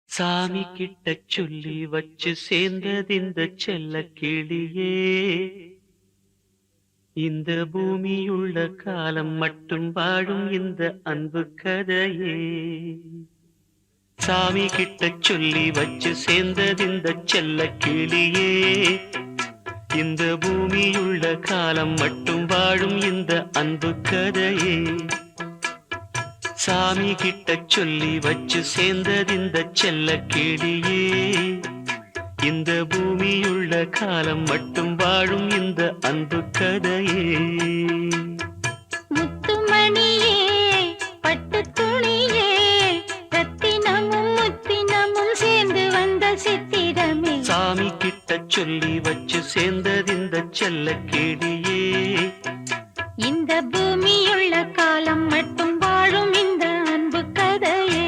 சாமி கிட்ட சொல்லி வச்சு சேர்ந்தது இந்த செல்ல கிளியே. இந்த பூமியுள்ள காலம் மட்டும் வாழும் இந்த அன்பு கதையே. சாமி கிட்ட சொல்லி வச்சு சேர்ந்தது இந்த செல்ல கிளியே. இந்த பூமியுள்ள காலம் மட்டும் வாழும் இந்த அன்பு கதையே. சாமி கிட்ட சொல்லி வச்சு சேர்ந்தது இந்த செல்ல கிளியே. இந்த பூமியுள்ள காலம் மட்டும் வாழும் இந்த அன்பு கதையே. முத்துமணியே, பட்டு துணியே, ரத்தினமும் முத்தினமும் சேர்ந்து வந்த சித்திரமே. சாமி கிட்ட சொல்லி வச்சு சேர்ந்தது இந்த செல்ல கிளியே. இந்த பூமியுள்ள காலம் மட்டும் வாழும் இந்த அன்பு கதையே.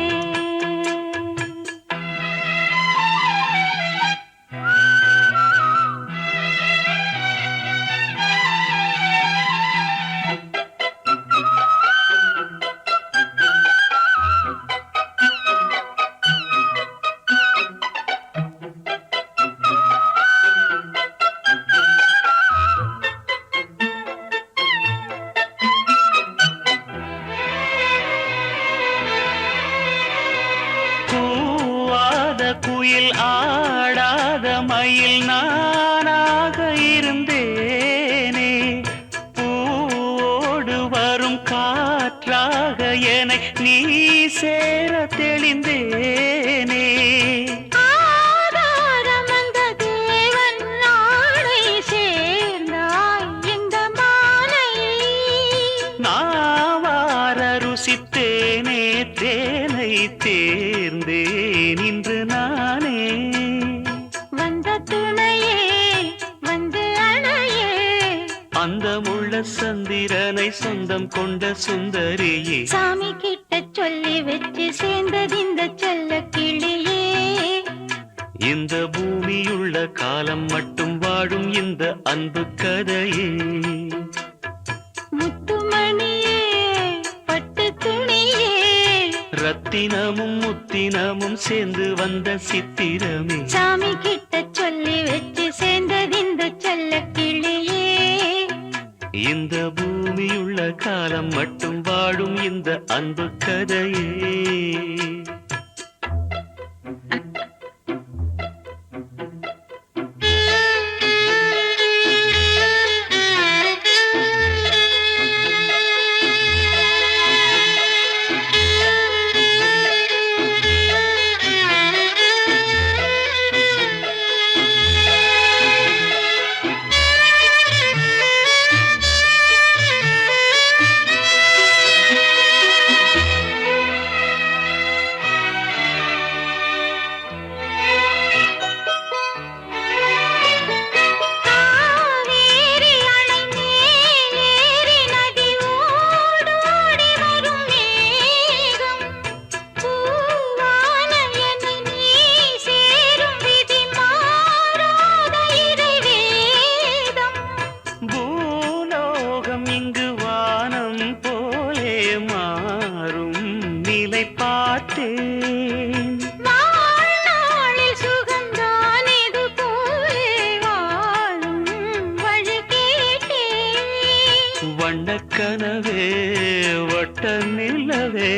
குயில் ஆடாத மயில் நானாக இருந்தேனே. பூவோடு வரும் காற்றாக என்னை நீ சேர தெளிந்தேனே. ருசித்தேனே தேனை தேர்ந்தேன் இன்று நானே. வந்த துணையே வந்து அணையே, அந்த முள்ள சந்திரனை சொந்தம் கொண்ட சுந்தரியே. சாமி கிட்ட சொல்லி வச்சு சேர்ந்தது இந்த செல்ல கிளியே. இந்த பூமியுள்ள காலம் மட்டும் வாழும் இந்த அன்பு கதையே. முத்துமணியே, பட்டு துணியே, ரத்தினமும் முத்தினமும் சேர்ந்து வந்த சித்திரமே. சாமி கிட்ட சொல்லி வச்சு சேர்ந்தது இந்த செல்ல கிளியே. இந்த பூமியுள்ள காலம் மட்டும் வாழும் இந்த அன்பு கதையே. பார்த்தேன் வாழ்நாளில் சுகந்தான் இது போலே வாழும் வழி கேட்டேன். வண்ணக்கனவே வட்ட நிலவே,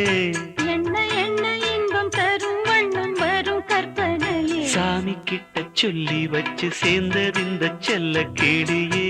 என்ன என்ன இன்பம் தரும் வண்ணம் வரும் கற்பனையே. சாமி கிட்ட சொல்லி வச்சு சேர்ந்தது இந்த செல்ல கிளியே.